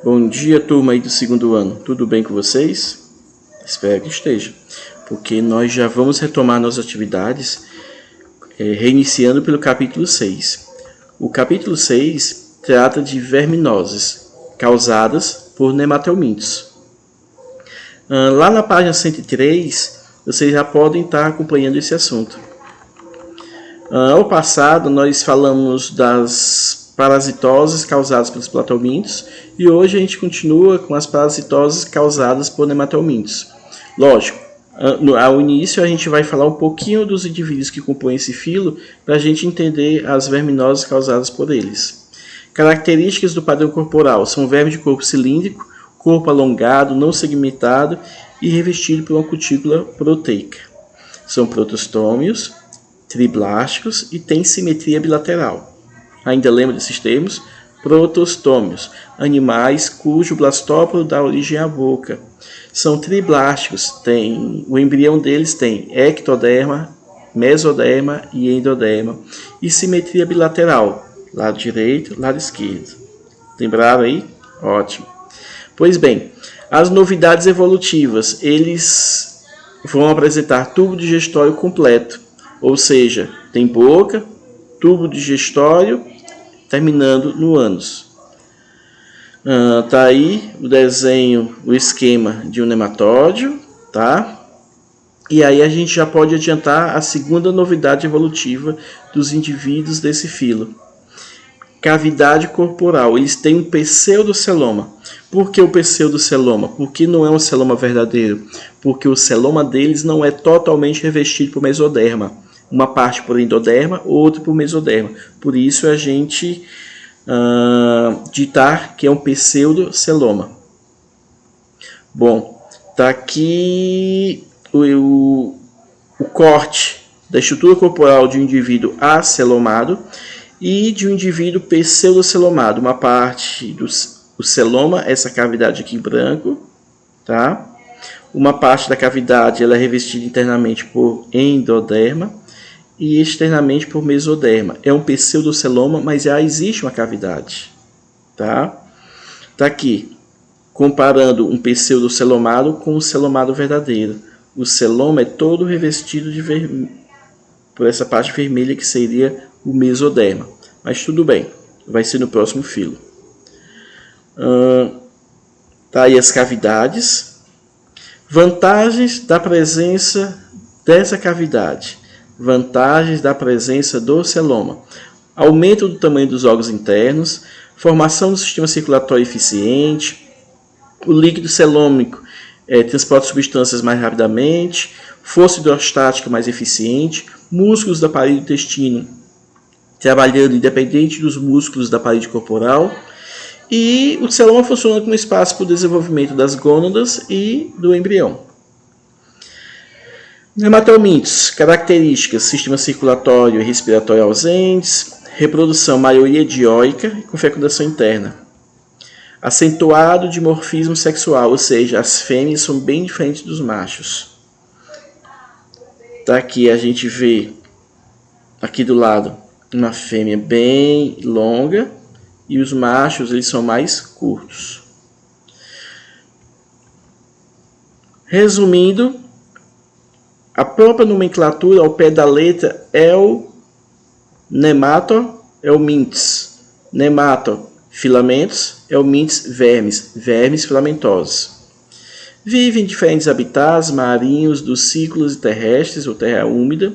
Bom dia, turma aí do segundo ano. Tudo bem com vocês? Espero que esteja, porque nós já vamos retomar nossas atividades, reiniciando pelo capítulo 6. O capítulo 6 trata de verminoses causadas por nematelmintos. Lá na página 103, vocês já podem estar acompanhando esse assunto. Ao passado, nós falamos das parasitoses causadas pelos plateumintos e hoje a gente continua com as parasitoses causadas por nematelmintos. Lógico, ao início a gente vai falar um pouquinho dos indivíduos que compõem esse filo para a gente entender as verminoses causadas por eles. Características do padrão corporal são vermes de corpo cilíndrico, corpo alongado, não segmentado e revestido por uma cutícula proteica. São protostômios, triblásticos e têm simetria bilateral. Ainda lembra desses termos? Protostômios, animais cujo blastóporo dá origem à boca. São triblásticos, o embrião deles tem ectoderma, mesoderma e endoderma. E simetria bilateral, lado direito, lado esquerdo. Lembraram aí? Ótimo. Pois bem, as novidades evolutivas, eles vão apresentar tubo digestório completo, ou seja, tem boca, tubo digestório, terminando no ânus. Tá aí o desenho, o esquema de um nematóide, tá? E aí a gente já pode adiantar a segunda novidade evolutiva dos indivíduos desse filo. Cavidade corporal, eles têm um pseudoceloma. Por que o pseudoceloma? Porque não é um celoma verdadeiro. Porque o celoma deles não é totalmente revestido por mesoderma. Uma parte por endoderma, outra por mesoderma. Por isso a gente ditar que é um pseudoceloma. Bom, tá aqui o corte da estrutura corporal de um indivíduo acelomado e de um indivíduo pseudocelomado. Uma parte do celoma, essa cavidade aqui em branco, tá? Uma parte da cavidade ela é revestida internamente por endoderma e externamente por mesoderma. É um pseudoceloma, mas já existe uma cavidade, tá? Tá aqui, comparando um pseudocelomado com um celomado verdadeiro. O celoma é todo revestido por essa parte vermelha que seria o mesoderma. Mas tudo bem, vai ser no próximo filo. Tá aí as cavidades. Vantagens da presença dessa cavidade. Vantagens da presença do celoma. Aumento do tamanho dos órgãos internos, formação do sistema circulatório eficiente, o líquido celômico transporta substâncias mais rapidamente, força hidrostática mais eficiente, músculos da parede do intestino trabalhando independente dos músculos da parede corporal, e o celoma funciona como espaço para o desenvolvimento das gônadas e do embrião. Nematelmintos, características, sistema circulatório e respiratório ausentes, reprodução maioria dioica e com fecundação interna. Acentuado dimorfismo sexual, ou seja, as fêmeas são bem diferentes dos machos. Tá aqui a gente vê, aqui do lado, uma fêmea bem longa e os machos eles são mais curtos. Resumindo, a própria nomenclatura ao pé da letra Nematohelminths. Nemato, filamentos, helminths, vermes filamentosos. Vivem em diferentes habitats marinhos dos ciclos e terrestres ou terra úmida.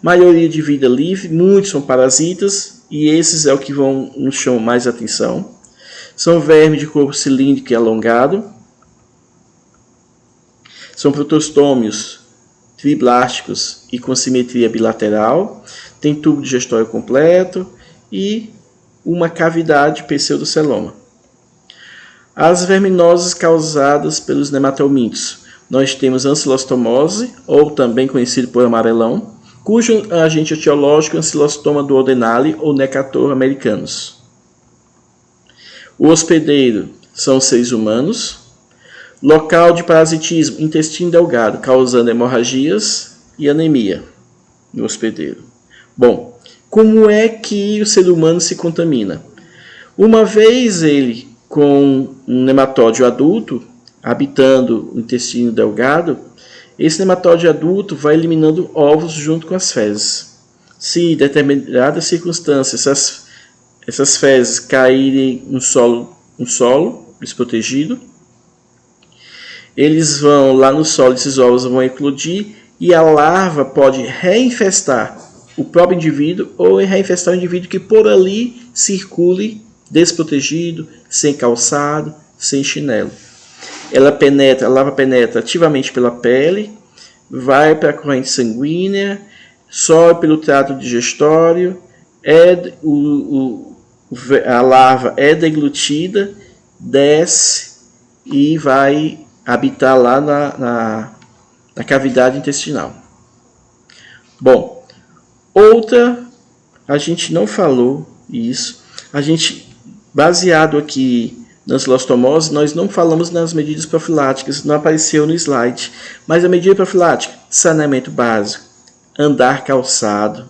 Maioria de vida livre, muitos são parasitas e esses é o que nos chamam mais atenção. São vermes de corpo cilíndrico e alongado. São protostômios triblásticos e com simetria bilateral, tem tubo digestório completo e uma cavidade pseudoceloma. As verminoses causadas pelos nematelmintos. Nós temos ancilostomose, ou também conhecido por amarelão, cujo agente etiológico é Ancylostoma duodenale ou Necator americanus. O hospedeiro são os seres humanos. Local de parasitismo, intestino delgado, causando hemorragias e anemia no hospedeiro. Bom, como é que o ser humano se contamina? Uma vez ele com um nematóide adulto habitando o intestino delgado, esse nematóide adulto vai eliminando ovos junto com as fezes. Se em determinadas circunstâncias essas fezes caírem no solo desprotegido, eles vão lá no solo, esses ovos vão eclodir e a larva pode reinfestar o próprio indivíduo ou reinfestar o indivíduo que por ali circule desprotegido, sem calçado, sem chinelo. A larva penetra ativamente pela pele, vai para a corrente sanguínea, sobe pelo trato digestório, a larva é deglutida, desce e vai habitar lá na cavidade intestinal. Bom, a gente não falou isso, baseado aqui na ancilostomose, nós não falamos nas medidas profiláticas, não apareceu no slide, mas a medida profilática, saneamento básico, andar calçado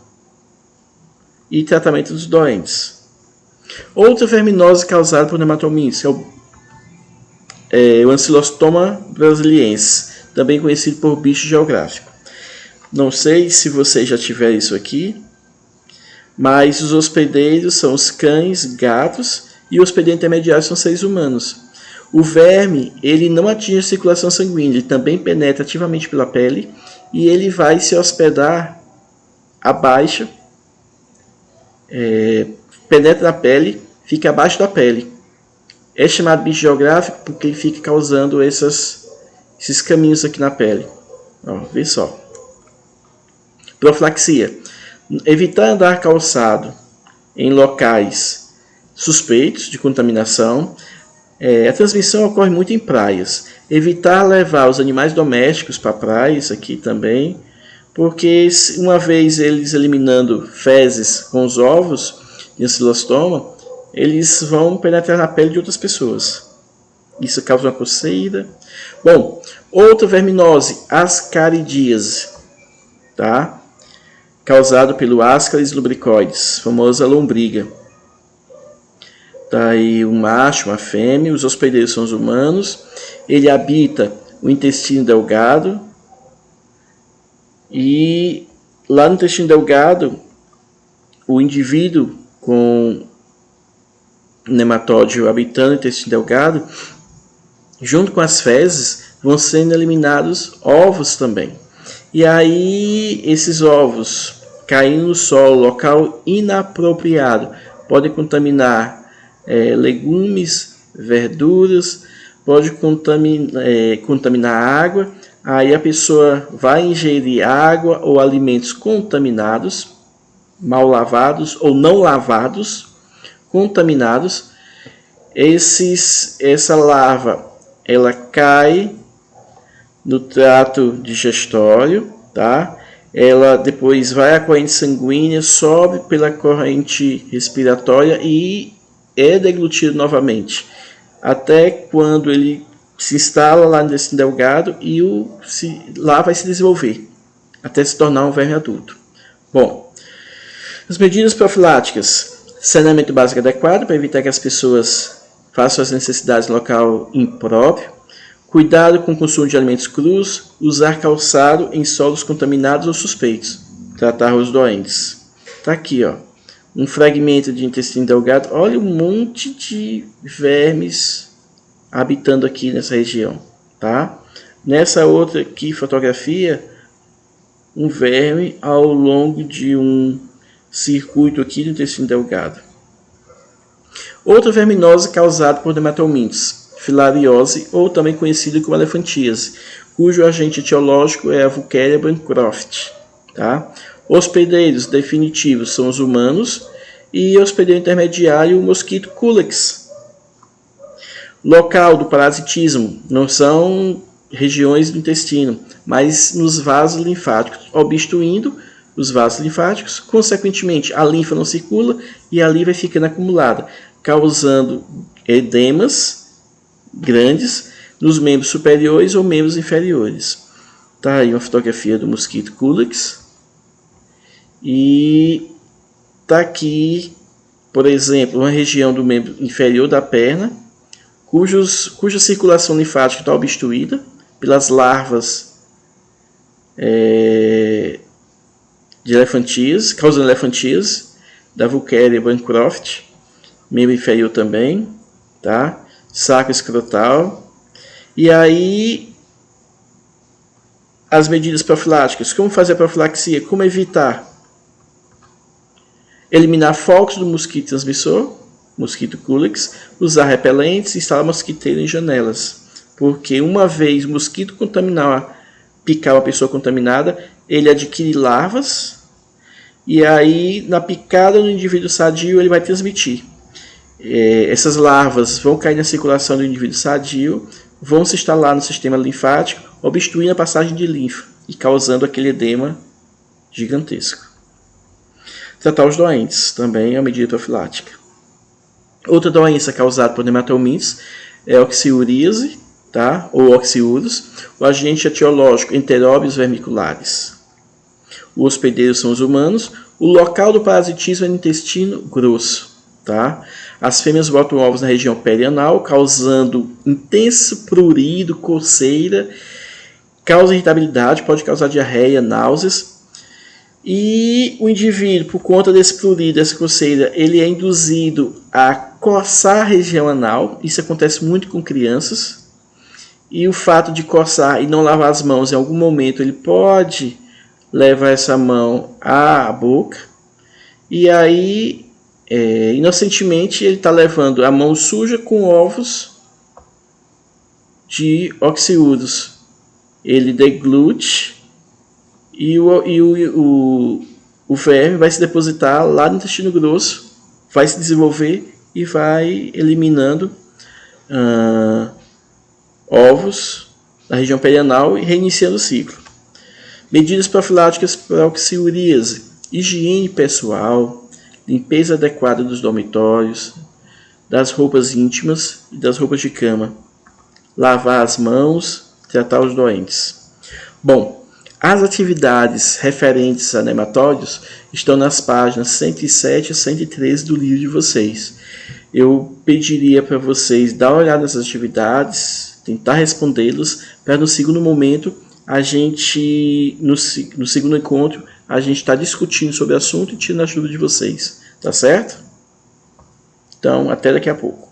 e tratamento dos doentes. Outra verminose causada por nematomídeos é o Ancilostoma brasiliensis, também conhecido por bicho geográfico. Não sei se você já tiver isso aqui, mas os hospedeiros são os cães, gatos, e o hospedeiro intermediário são seres humanos. O verme, ele não atinge a circulação sanguínea, ele também penetra ativamente pela pele e ele vai se hospedar abaixo, penetra na pele, fica abaixo da pele. É chamado bicho geográfico porque ele fica causando esses caminhos aqui na pele. Ó, vê só. Profilaxia. Evitar andar calçado em locais suspeitos de contaminação. A transmissão ocorre muito em praias. Evitar levar os animais domésticos para praias aqui também, porque uma vez eles eliminando fezes com os ovos de ancilostoma, eles vão penetrar na pele de outras pessoas. Isso causa uma coceira. Bom, outra verminose, ascaridíase, tá? Causado pelo Ascaris lubricoides, famosa lombriga. Tá aí um macho, uma fêmea, os hospedeiros são os humanos. Ele habita o intestino delgado. E lá no intestino delgado, o indivíduo com nematóide habitando o intestino delgado, junto com as fezes, vão sendo eliminados ovos também. E aí, esses ovos caindo no solo, local inapropriado, podem contaminar legumes, verduras, pode contaminar a água. Aí a pessoa vai ingerir água ou alimentos contaminados, mal lavados ou não lavados, contaminados. Essa larva, ela cai no trato digestório, tá? Ela depois vai à corrente sanguínea, sobe pela corrente respiratória e é deglutido novamente, até quando ele se instala lá no intestino delgado e lá vai se desenvolver, até se tornar um verme adulto. Bom, as medidas profiláticas: saneamento básico adequado para evitar que as pessoas façam as necessidades em local impróprio, cuidado com o consumo de alimentos crus, usar calçado em solos contaminados ou suspeitos, tratar os doentes. Tá aqui, ó, um fragmento de intestino delgado. Olha um monte de vermes habitando aqui nessa região, tá? Nessa outra aqui fotografia, um verme ao longo de um circuito aqui do intestino delgado. Outra verminose causada por nematomídeos, filariose, ou também conhecida como elefantíase, cujo agente etiológico é a Wucheria bancroft, tá? Hospedeiros definitivos são os humanos e hospedeiro intermediário o mosquito Culex. Local do parasitismo não são regiões do intestino, mas nos vasos linfáticos, obstruindo os vasos linfáticos. Consequentemente, a linfa não circula e ali vai ficando acumulada, causando edemas grandes nos membros superiores ou membros inferiores. Tá aí uma fotografia do mosquito Culex. E tá aqui, por exemplo, uma região do membro inferior da perna, cuja circulação linfática está obstruída pelas larvas de elefantíase, causando elefantíase, da Wucheria bancroft, membro inferior também, tá? Saco escrotal. E aí, as medidas profiláticas. Como fazer a profilaxia? Como evitar? Eliminar focos do mosquito transmissor, mosquito Culex, usar repelentes e instalar mosquiteiro em janelas. Porque uma vez o mosquito picar uma pessoa contaminada, ele adquire larvas e aí na picada no indivíduo sadio ele vai transmitir. Essas larvas vão cair na circulação do indivíduo sadio, vão se instalar no sistema linfático, obstruindo a passagem de linfa e causando aquele edema gigantesco. Tratar os doentes também é uma medida profilática. Outra doença causada por nematomintes é a oxiuríase, tá? Ou oxiúros, o agente etiológico Enteróbios vermiculares. Os hospedeiros são os humanos. O local do parasitismo é no intestino grosso, tá? As fêmeas botam ovos na região perianal, causando intenso prurido, coceira, causa irritabilidade, pode causar diarreia, náuseas. E o indivíduo, por conta desse prurido, dessa coceira, ele é induzido a coçar a região anal. Isso acontece muito com crianças. E o fato de coçar e não lavar as mãos, em algum momento, ele pode levar essa mão à boca. E aí, inocentemente, ele está levando a mão suja com ovos de oxiúros. Ele deglute e o verme vai se depositar lá no intestino grosso, vai se desenvolver e vai eliminando ovos na região perianal e reiniciando o ciclo. Medidas profiláticas para a oxiuríase: higiene pessoal, limpeza adequada dos dormitórios, das roupas íntimas e das roupas de cama, lavar as mãos, tratar os doentes. Bom, as atividades referentes a nematóides estão nas páginas 107 a 113 do livro de vocês. Eu pediria para vocês dar uma olhada nessas atividades, tentar respondê-las, para no segundo momento, a gente, no segundo encontro, a gente está discutindo sobre o assunto e tirando a dúvida de vocês. Tá certo? Então, até daqui a pouco.